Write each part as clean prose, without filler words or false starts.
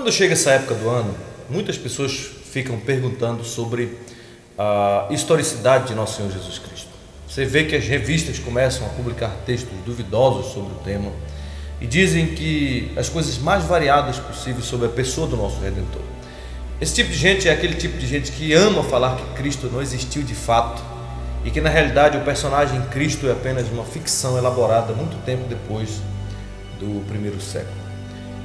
Quando chega essa época do ano, muitas pessoas ficam perguntando sobre a historicidade de Nosso Senhor Jesus Cristo. Você vê que as revistas começam a publicar textos duvidosos sobre o tema e dizem que as coisas mais variadas possíveis sobre a pessoa do nosso Redentor. Esse tipo de gente é aquele tipo de gente que ama falar que Cristo não existiu de fato e que na realidade o personagem Cristo é apenas uma ficção elaborada muito tempo depois do primeiro século.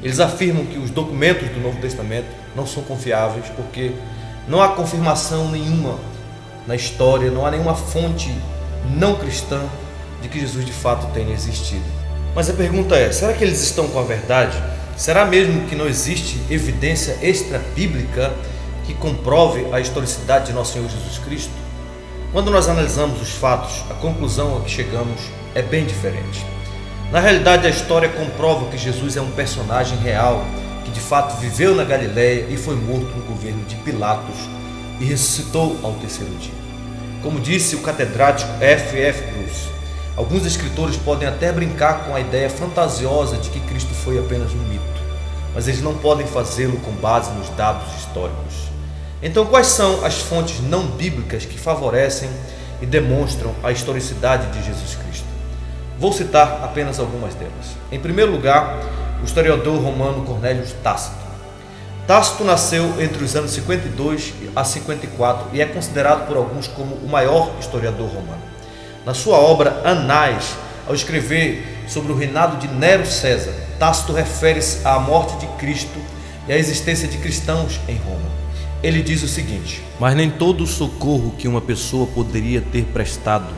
Eles afirmam que os documentos do Novo Testamento não são confiáveis porque não há confirmação nenhuma na história, não há nenhuma fonte não cristã de que Jesus de fato tenha existido. Mas a pergunta é, será que eles estão com a verdade? Será mesmo que não existe evidência extra-bíblica que comprove a historicidade de Nosso Senhor Jesus Cristo? Quando nós analisamos os fatos, a conclusão a que chegamos é bem diferente. Na realidade, a história comprova que Jesus é um personagem real que de fato viveu na Galileia e foi morto no governo de Pilatos e ressuscitou ao terceiro dia. Como disse o catedrático F.F. Bruce, alguns escritores podem até brincar com a ideia fantasiosa de que Cristo foi apenas um mito, mas eles não podem fazê-lo com base nos dados históricos. Então, quais são as fontes não bíblicas que favorecem e demonstram a historicidade de Jesus Cristo? Vou citar apenas algumas delas. Em primeiro lugar, o historiador romano Cornélio Tácito. Tácito nasceu entre os anos 52 a 54 e é considerado por alguns como o maior historiador romano. Na sua obra Anais, ao escrever sobre o reinado de Nero César, Tácito refere-se à morte de Cristo e à existência de cristãos em Roma. Ele diz o seguinte: mas nem todo o socorro que uma pessoa poderia ter prestado,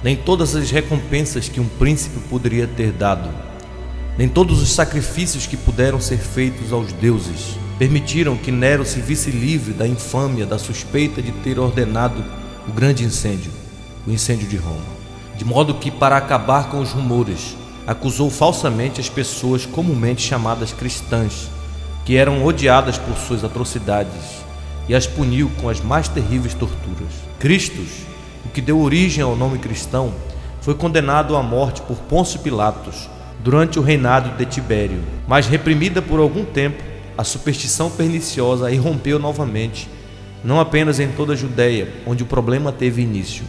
nem todas as recompensas que um príncipe poderia ter dado, nem todos os sacrifícios que puderam ser feitos aos deuses permitiram que Nero se visse livre da infâmia, da suspeita de ter ordenado o grande incêndio, o incêndio de Roma. De modo que, para acabar com os rumores, acusou falsamente as pessoas comumente chamadas cristãs, que eram odiadas por suas atrocidades, e as puniu com as mais terríveis torturas. Cristos, o que deu origem ao nome cristão, foi condenado à morte por Pôncio Pilatos durante o reinado de Tibério, mas reprimida por algum tempo, a superstição perniciosa irrompeu novamente, não apenas em toda a Judéia, onde o problema teve início,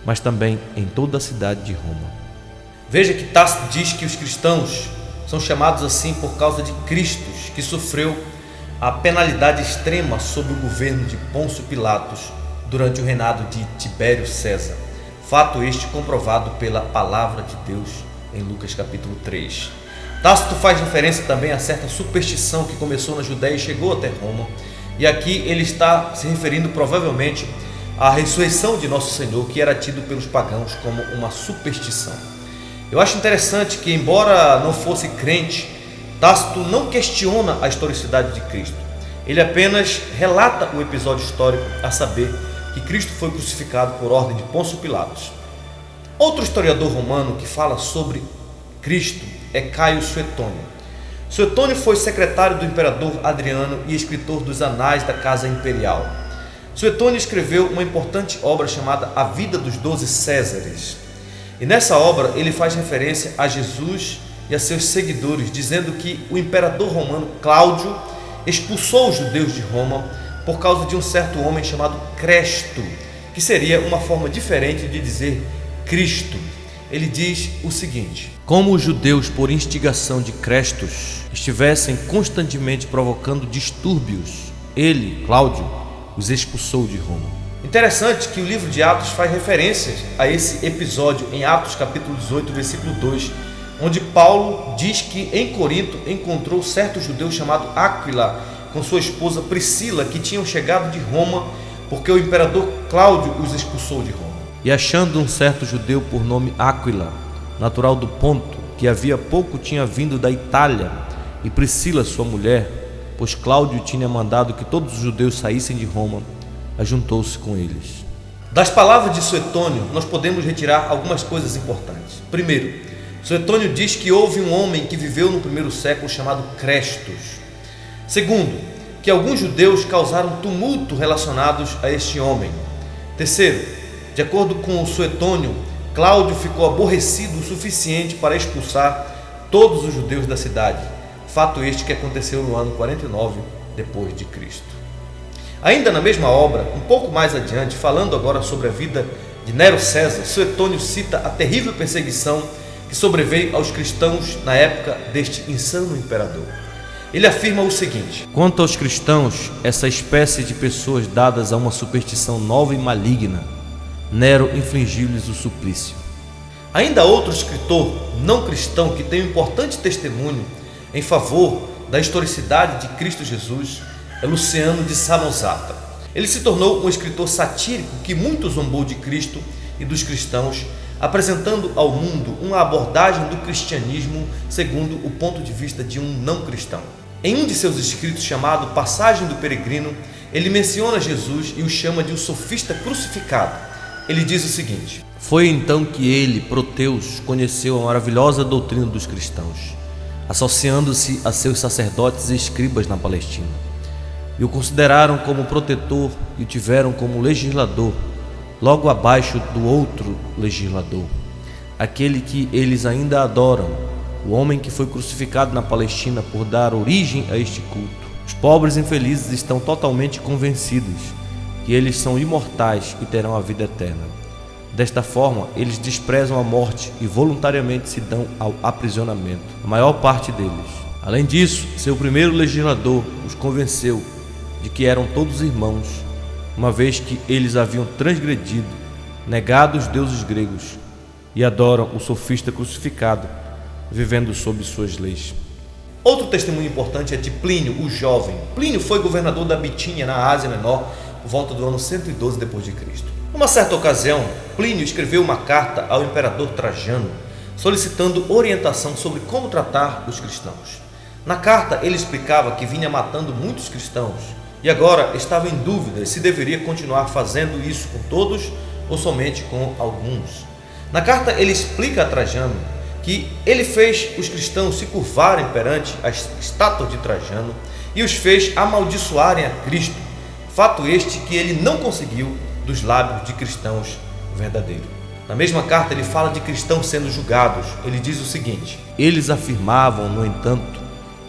mas também em toda a cidade de Roma. Veja que Tácito diz que os cristãos são chamados assim por causa de Cristo, que sofreu a penalidade extrema sob o governo de Pôncio Pilatos durante o reinado de Tibério César. Fato este comprovado pela palavra de Deus em Lucas capítulo 3. Tácito faz referência também a certa superstição que começou na Judéia e chegou até Roma. E aqui ele está se referindo provavelmente à ressurreição de Nosso Senhor, que era tido pelos pagãos como uma superstição. Eu acho interessante que, embora não fosse crente, Tácito não questiona a historicidade de Cristo. Ele apenas relata o episódio histórico, a saber, que Cristo foi crucificado por ordem de Pôncio Pilatos. Outro historiador romano que fala sobre Cristo é Caio Suetônio. Suetônio foi secretário do imperador Adriano e escritor dos Anais da Casa Imperial. Suetônio escreveu uma importante obra chamada A Vida dos 12 Césares. E nessa obra ele faz referência a Jesus e a seus seguidores, dizendo que o imperador romano Cláudio expulsou os judeus de Roma por causa de um certo homem chamado Cresto, que seria uma forma diferente de dizer Cristo. Ele diz o seguinte: como os judeus, por instigação de Crestos, estivessem constantemente provocando distúrbios, ele, Cláudio, os expulsou de Roma. Interessante que o livro de Atos faz referências a esse episódio em Atos capítulo 18, versículo 2, onde Paulo diz que em Corinto encontrou certo judeu chamado Áquila com sua esposa Priscila, que tinham chegado de Roma porque o imperador Cláudio os expulsou de Roma. E achando um certo judeu por nome Áquila, natural do Ponto, que havia pouco tinha vindo da Itália, e Priscila sua mulher, pois Cláudio tinha mandado que todos os judeus saíssem de Roma, ajuntou-se com eles. Das palavras de Suetônio, nós podemos retirar algumas coisas importantes. Primeiro, Suetônio diz que houve um homem que viveu no primeiro século chamado Crestos. Segundo, que alguns judeus causaram tumulto relacionados a este homem. Terceiro, de acordo com Suetônio, Cláudio ficou aborrecido o suficiente para expulsar todos os judeus da cidade. fato este que aconteceu no ano 49 depois de Cristo. Ainda na mesma obra, um pouco mais adiante, falando agora sobre a vida de Nero César, Suetônio cita a terrível perseguição que sobreveio aos cristãos na época deste insano imperador. Ele afirma o seguinte: quanto aos cristãos, essa espécie de pessoas dadas a uma superstição nova e maligna, Nero infligiu-lhes o suplício. Ainda outro escritor não cristão que tem um importante testemunho em favor da historicidade de Cristo Jesus é Luciano de Samosata. Ele se tornou um escritor satírico que muito zombou de Cristo e dos cristãos, apresentando ao mundo uma abordagem do cristianismo segundo o ponto de vista de um não cristão. Em um de seus escritos chamado Passagem do Peregrino, ele menciona Jesus e o chama de um sofista crucificado. Ele diz o seguinte: foi então que ele, Proteus, conheceu a maravilhosa doutrina dos cristãos, associando-se a seus sacerdotes e escribas na Palestina, e o consideraram como protetor e o tiveram como legislador, logo abaixo do outro legislador, aquele que eles ainda adoram, o homem que foi crucificado na Palestina por dar origem a este culto. Os pobres infelizes estão totalmente convencidos que eles são imortais e terão a vida eterna. Desta forma, eles desprezam a morte e voluntariamente se dão ao aprisionamento, a maior parte deles. Além disso, seu primeiro legislador os convenceu de que eram todos irmãos, uma vez que eles haviam transgredido, negado os deuses gregos e adoram o sofista crucificado, vivendo sob suas leis. Outro testemunho importante é de Plínio, o jovem. Plínio foi governador da Bitínia, na Ásia Menor, por volta do ano 112 depois de Cristo. Numa certa ocasião, Plínio escreveu uma carta ao imperador Trajano, solicitando orientação sobre como tratar os cristãos. Na carta, ele explicava que vinha matando muitos cristãos e agora estava em dúvida se deveria continuar fazendo isso com todos ou somente com alguns. Na carta, ele explica a Trajano que ele fez os cristãos se curvarem perante a estátua de Trajano e os fez amaldiçoarem a Cristo, fato este que ele não conseguiu dos lábios de cristãos verdadeiros. Na mesma carta ele fala de cristãos sendo julgados. Ele diz o seguinte: eles afirmavam, no entanto,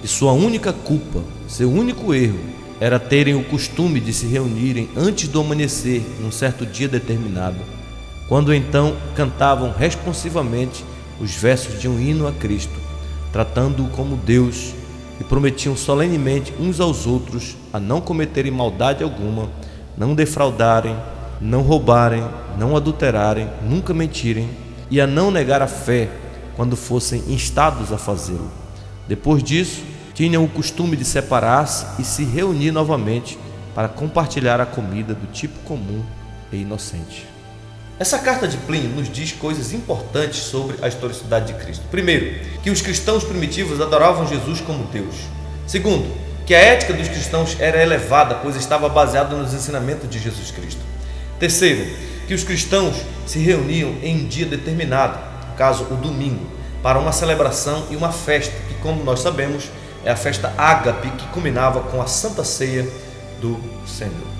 que sua única culpa, seu único erro, era terem o costume de se reunirem antes do amanhecer num certo dia determinado, quando então cantavam responsivamente os versos de um hino a Cristo, tratando-o como Deus, e prometiam solenemente uns aos outros a não cometerem maldade alguma, não defraudarem, não roubarem, não adulterarem, nunca mentirem, e a não negar a fé quando fossem instados a fazê-lo. Depois disso, tinham o costume de separar-se e se reunir novamente para compartilhar a comida do tipo comum e inocente. Essa carta de Plínio nos diz coisas importantes sobre a historicidade de Cristo. Primeiro, que os cristãos primitivos adoravam Jesus como Deus. Segundo, que a ética dos cristãos era elevada, pois estava baseada nos ensinamentos de Jesus Cristo. Terceiro, que os cristãos se reuniam em um dia determinado, no caso o domingo, para uma celebração e uma festa, que, como nós sabemos, é a festa ágape, que culminava com a Santa Ceia do Senhor.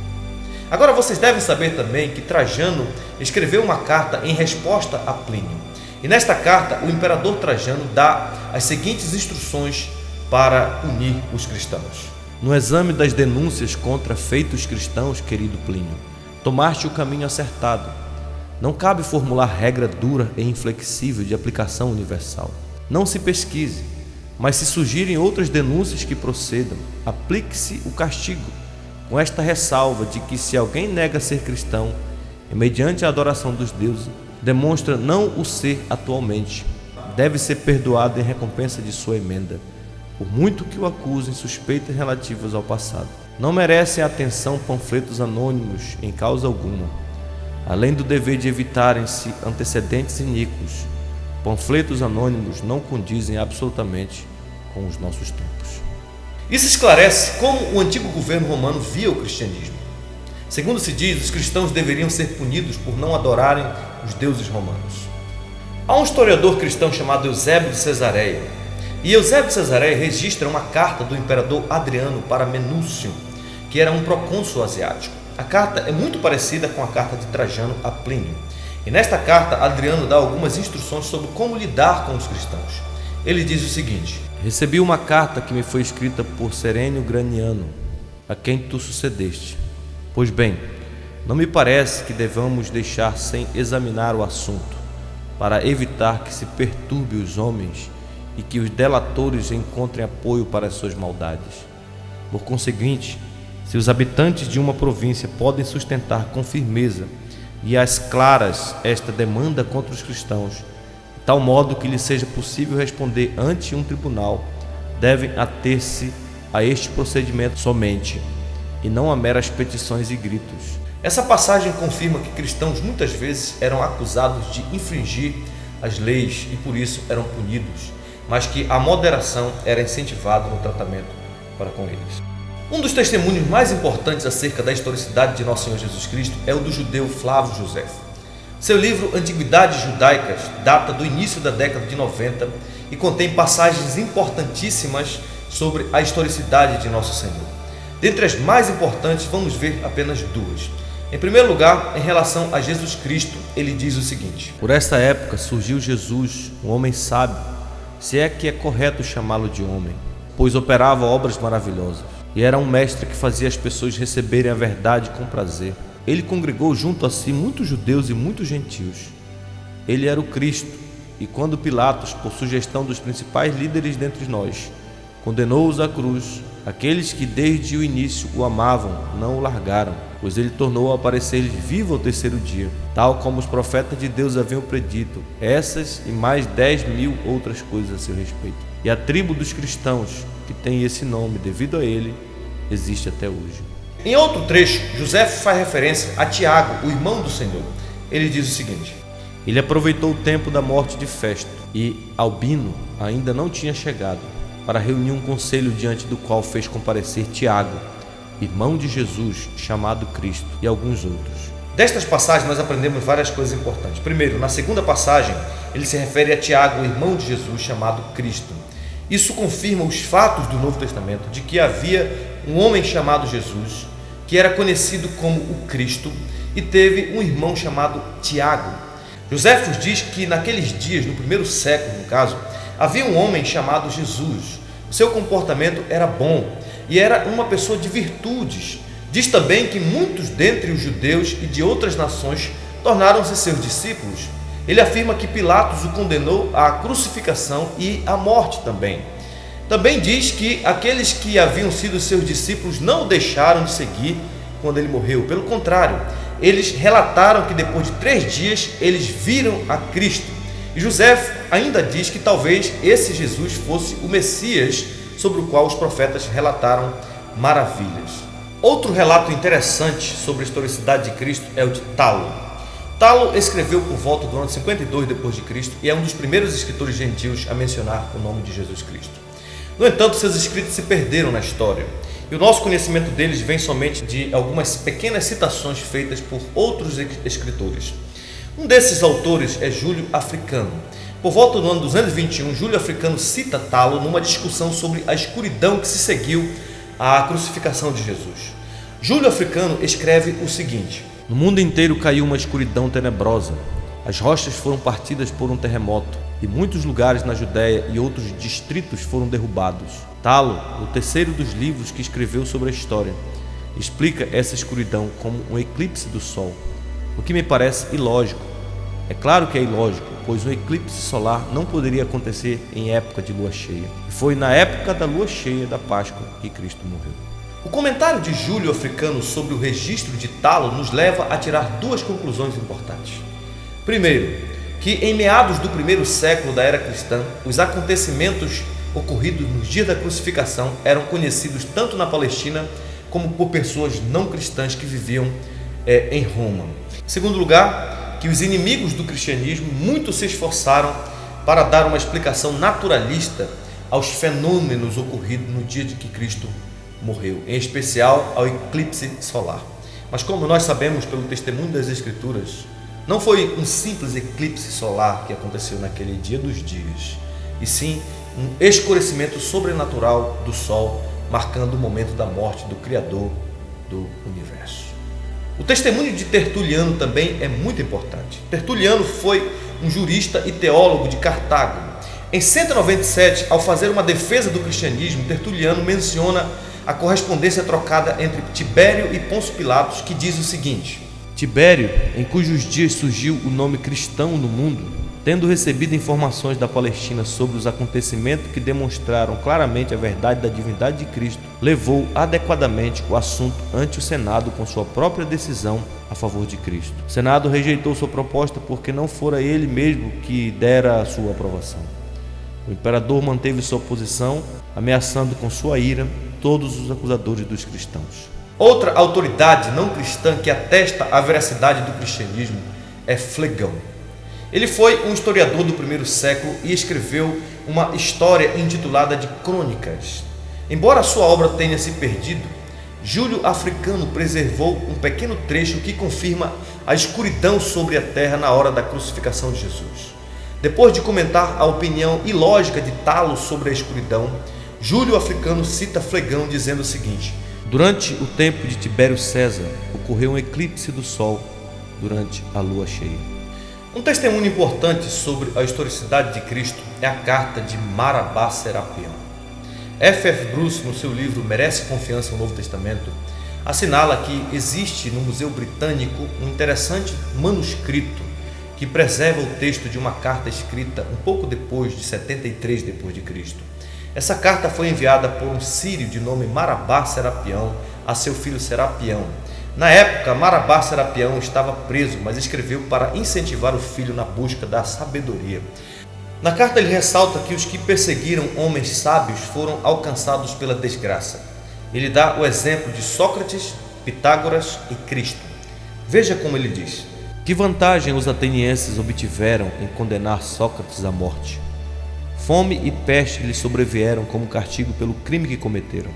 Agora vocês devem saber também que Trajano escreveu uma carta em resposta a Plínio. E nesta carta o imperador Trajano dá as seguintes instruções para unir os cristãos. No exame das denúncias contra feitos cristãos, querido Plínio, tomaste o caminho acertado. Não cabe formular regra dura e inflexível de aplicação universal. Não se pesquise, mas se surgirem outras denúncias que procedam, aplique-se o castigo, com esta ressalva de que se alguém nega ser cristão e mediante a adoração dos deuses demonstra não o ser atualmente, deve ser perdoado em recompensa de sua emenda, por muito que o acusem suspeitas relativas ao passado. Não merecem atenção panfletos anônimos em causa alguma, além do dever de evitarem-se antecedentes iníquos. Panfletos anônimos não condizem absolutamente com os nossos tempos. Isso esclarece como o antigo governo romano via o cristianismo. Segundo se diz, os cristãos deveriam ser punidos por não adorarem os deuses romanos. Há um historiador cristão chamado Eusébio de Cesareia, e Eusébio de Cesareia registra uma carta do imperador Adriano para Menúcio, que era um procônsul asiático. A carta é muito parecida com a carta de Trajano a Plínio, e nesta carta Adriano dá algumas instruções sobre como lidar com os cristãos. Ele diz o seguinte: Recebi uma carta que me foi escrita por Serênio Graniano, a quem tu sucedeste. Pois bem, não me parece que devamos deixar sem examinar o assunto, para evitar que se perturbe os homens e que os delatores encontrem apoio para as suas maldades. Por conseguinte, se os habitantes de uma província podem sustentar com firmeza e às claras esta demanda contra os cristãos, de tal modo que lhes seja possível responder ante um tribunal, devem ater-se a este procedimento somente, e não a meras petições e gritos. Essa passagem confirma que cristãos muitas vezes eram acusados de infringir as leis e por isso eram punidos, mas que a moderação era incentivada no tratamento para com eles. Um dos testemunhos mais importantes acerca da historicidade de nosso Senhor Jesus Cristo é o do judeu Flávio Josefo. Seu livro Antiguidades Judaicas data do início da década de 90 e contém passagens importantíssimas sobre a historicidade de nosso Senhor. Dentre as mais importantes, vamos ver apenas duas. Em primeiro lugar, em relação a Jesus Cristo, ele diz o seguinte: Por esta época surgiu Jesus, um homem sábio, se é que é correto chamá-lo de homem, pois operava obras maravilhosas, e era um mestre que fazia as pessoas receberem a verdade com prazer. Ele congregou junto a si muitos judeus e muitos gentios. Ele era o Cristo, e quando Pilatos, por sugestão dos principais líderes dentre nós, condenou-os à cruz, aqueles que desde o início o amavam não o largaram, pois ele tornou a aparecer-lhes vivo ao terceiro dia, tal como os profetas de Deus haviam predito, essas e mais 10.000 outras coisas a seu respeito. E a tribo dos cristãos, que tem esse nome devido a ele, existe até hoje. Em outro trecho, José faz referência a Tiago, o irmão do Senhor. Ele diz o seguinte: Ele aproveitou o tempo da morte de Festo, e Albino ainda não tinha chegado, para reunir um conselho diante do qual fez comparecer Tiago, irmão de Jesus, chamado Cristo, e alguns outros. Destas passagens nós aprendemos várias coisas importantes. Primeiro, na segunda passagem, ele se refere a Tiago, o irmão de Jesus, chamado Cristo. Isso confirma os fatos do Novo Testamento, de que havia um homem chamado Jesus, que era conhecido como o Cristo, e teve um irmão chamado Tiago. Joséfos diz que naqueles dias, no primeiro século no caso, havia um homem chamado Jesus. O seu comportamento era bom e era uma pessoa de virtudes. Diz também que muitos dentre os judeus e de outras nações tornaram-se seus discípulos. Ele afirma que Pilatos o condenou à crucificação e à morte também. Também diz que aqueles que haviam sido seus discípulos não o deixaram de seguir quando ele morreu. Pelo contrário, eles relataram que depois de 3 dias eles viram a Cristo. E José ainda diz que talvez esse Jesus fosse o Messias sobre o qual os profetas relataram maravilhas. Outro relato interessante sobre a historicidade de Cristo é o de Talo. Talo escreveu por volta do ano 52 d.C. e é um dos primeiros escritores gentios a mencionar o nome de Jesus Cristo. No entanto, seus escritos se perderam na história, e o nosso conhecimento deles vem somente de algumas pequenas citações feitas por outros escritores. Um desses autores é Júlio Africano. Por volta do ano 221, Júlio Africano cita Talo numa discussão sobre a escuridão que se seguiu à crucificação de Jesus. Júlio Africano escreve o seguinte: No mundo inteiro caiu uma escuridão tenebrosa. As rochas foram partidas por um terremoto, e muitos lugares na Judéia e outros distritos foram derrubados. Talo, o terceiro dos livros que escreveu sobre a história, explica essa escuridão como um eclipse do Sol, o que me parece ilógico. É claro que é ilógico, pois um eclipse solar não poderia acontecer em época de lua cheia. E foi na época da lua cheia da Páscoa que Cristo morreu. O comentário de Júlio Africano sobre o registro de Talo nos leva a tirar 2 conclusões importantes. Primeiro, que em meados do primeiro século da era cristã, os acontecimentos ocorridos nos dias da crucificação eram conhecidos tanto na Palestina como por pessoas não cristãs que viviam em Roma. Em segundo lugar, que os inimigos do cristianismo muito se esforçaram para dar uma explicação naturalista aos fenômenos ocorridos no dia de que Cristo morreu, em especial ao eclipse solar. Mas como nós sabemos pelo testemunho das Escrituras, não foi um simples eclipse solar que aconteceu naquele dia dos dias, e sim um escurecimento sobrenatural do Sol, marcando o momento da morte do Criador do universo. O testemunho de Tertuliano também é muito importante. Tertuliano foi um jurista e teólogo de Cartago. Em 197, ao fazer uma defesa do cristianismo, Tertuliano menciona a correspondência trocada entre Tibério e Pôncio Pilatos, que diz o seguinte: Tibério, em cujos dias surgiu o nome cristão no mundo, tendo recebido informações da Palestina sobre os acontecimentos que demonstraram claramente a verdade da divindade de Cristo, levou adequadamente o assunto ante o Senado com sua própria decisão a favor de Cristo. O Senado rejeitou sua proposta porque não fora ele mesmo que dera a sua aprovação. O imperador manteve sua posição, ameaçando com sua ira todos os acusadores dos cristãos. Outra autoridade não cristã que atesta a veracidade do cristianismo é Flegão. Ele foi um historiador do primeiro século e escreveu uma história intitulada de Crônicas. Embora sua obra tenha se perdido, Júlio Africano preservou um pequeno trecho que confirma a escuridão sobre a terra na hora da crucificação de Jesus. Depois de comentar a opinião ilógica de Talo sobre a escuridão, Júlio Africano cita Flegão dizendo o seguinte: durante o tempo de Tibério César, ocorreu um eclipse do Sol durante a lua cheia. Um testemunho importante sobre a historicidade de Cristo é a carta de Marabá Serapião. F.F. Bruce, no seu livro Merece Confiança no Novo Testamento, assinala que existe no Museu Britânico um interessante manuscrito que preserva o texto de uma carta escrita um pouco depois de 73 d.C. Essa carta foi enviada por um sírio de nome Marabá Serapião a seu filho Serapião. Na época, Marabá Serapião estava preso, mas escreveu para incentivar o filho na busca da sabedoria. Na carta ele ressalta que os que perseguiram homens sábios foram alcançados pela desgraça. Ele dá o exemplo de Sócrates, Pitágoras e Cristo. Veja como ele diz: que vantagem os atenienses obtiveram em condenar Sócrates à morte? Fome e peste lhes sobrevieram como castigo pelo crime que cometeram.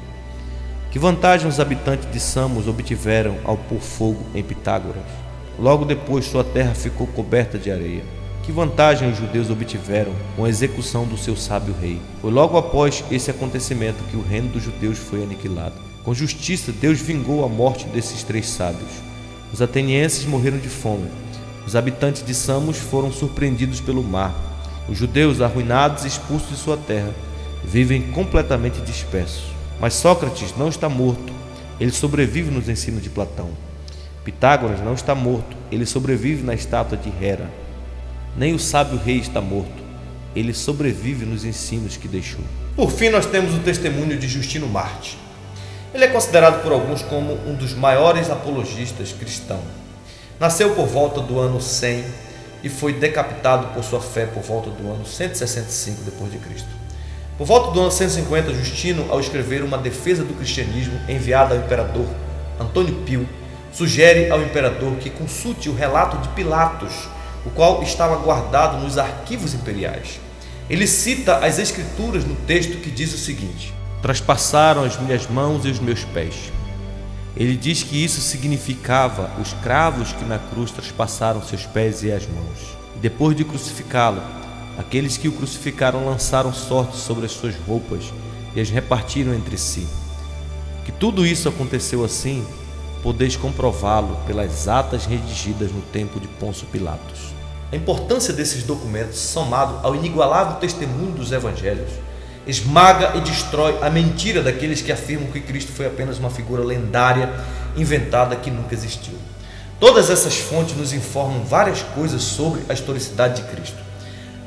Que vantagem os habitantes de Samos obtiveram ao pôr fogo em Pitágoras? Logo depois sua terra ficou coberta de areia. Que vantagem os judeus obtiveram com a execução do seu sábio rei? Foi logo após esse acontecimento que o reino dos judeus foi aniquilado. Com justiça, Deus vingou a morte desses 3 sábios. Os atenienses morreram de fome. Os habitantes de Samos foram surpreendidos pelo mar. Os judeus, arruinados e expulsos de sua terra, vivem completamente dispersos. Mas Sócrates não está morto, ele sobrevive nos ensinos de Platão. Pitágoras não está morto, ele sobrevive na estátua de Hera. Nem o sábio rei está morto, ele sobrevive nos ensinos que deixou. Por fim, nós temos o testemunho de Justino Marte. Ele é considerado por alguns como um dos maiores apologistas cristãos. Nasceu por volta do ano 100 e foi decapitado por sua fé por volta do ano 165 d.C. Por volta do ano 150, Justino, ao escrever uma defesa do cristianismo enviada ao imperador Antônio Pio, sugere ao imperador que consulte o relato de Pilatos, o qual estava guardado nos arquivos imperiais. Ele cita as escrituras no texto que diz o seguinte: traspassaram as minhas mãos e os meus pés. Ele diz que isso significava os cravos que na cruz traspassaram seus pés e as mãos. E depois de crucificá-lo, aqueles que o crucificaram lançaram sortes sobre as suas roupas e as repartiram entre si. Que tudo isso aconteceu assim, podeis comprová-lo pelas atas redigidas no tempo de Pôncio Pilatos. A importância desses documentos, somado ao inigualável testemunho dos evangelhos, esmaga e destrói a mentira daqueles que afirmam que Cristo foi apenas uma figura lendária, inventada, que nunca existiu. Todas essas fontes nos informam várias coisas sobre a historicidade de Cristo.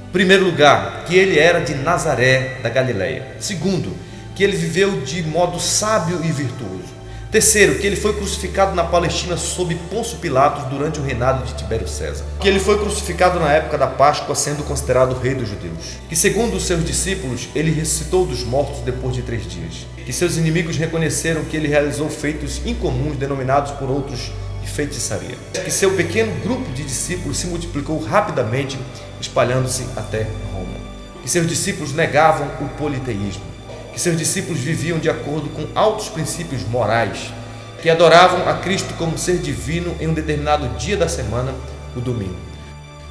Em primeiro lugar, que ele era de Nazaré, da Galileia. Segundo, que ele viveu de modo sábio e virtuoso. Terceiro, que ele foi crucificado na Palestina sob Pôncio Pilatos durante o reinado de Tibério César. Que ele foi crucificado na época da Páscoa, sendo considerado o rei dos judeus. Que, segundo os seus discípulos, ele ressuscitou dos mortos depois de 3 dias. Que seus inimigos reconheceram que ele realizou feitos incomuns denominados por outros de feitiçaria. Que seu pequeno grupo de discípulos se multiplicou rapidamente, espalhando-se até Roma. Que seus discípulos negavam o politeísmo. Que seus discípulos viviam de acordo com altos princípios morais, que adoravam a Cristo como ser divino em um determinado dia da semana, o domingo.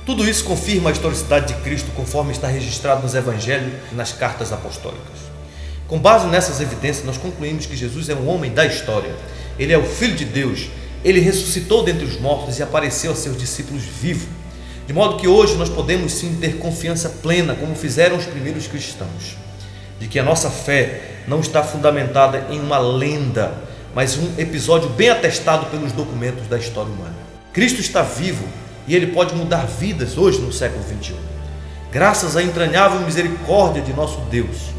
Tudo isso confirma a historicidade de Cristo conforme está registrado nos evangelhos e nas cartas apostólicas. Com base nessas evidências, nós concluímos que Jesus é um homem da história. Ele é o Filho de Deus. Ele ressuscitou dentre os mortos e apareceu a seus discípulos vivo. De modo que hoje nós podemos sim ter confiança plena, como fizeram os primeiros cristãos, de que a nossa fé não está fundamentada em uma lenda, mas um episódio bem atestado pelos documentos da história humana. Cristo está vivo e Ele pode mudar vidas hoje no século XXI, graças à entranhável misericórdia de nosso Deus,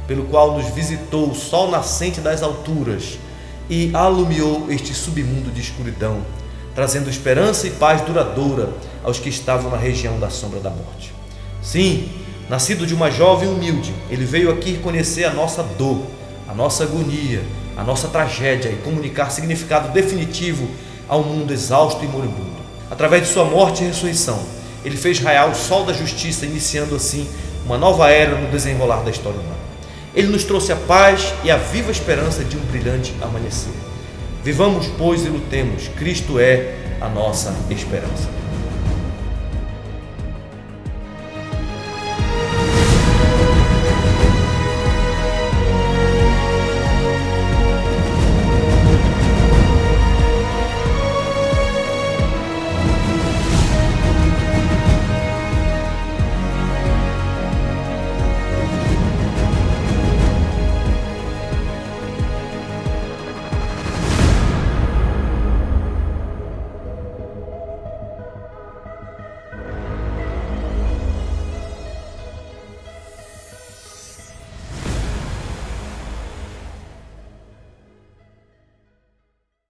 pelo qual nos visitou o sol nascente das alturas e alumiou este submundo de escuridão, trazendo esperança e paz duradoura aos que estavam na região da sombra da morte. Sim, nascido de uma jovem humilde, Ele veio aqui conhecer a nossa dor, a nossa agonia, a nossa tragédia e comunicar significado definitivo ao mundo exausto e moribundo. Através de sua morte e ressurreição, Ele fez raiar o sol da justiça, iniciando assim uma nova era no desenrolar da história humana. Ele nos trouxe a paz e a viva esperança de um brilhante amanhecer. Vivamos, pois, e lutemos. Cristo é a nossa esperança.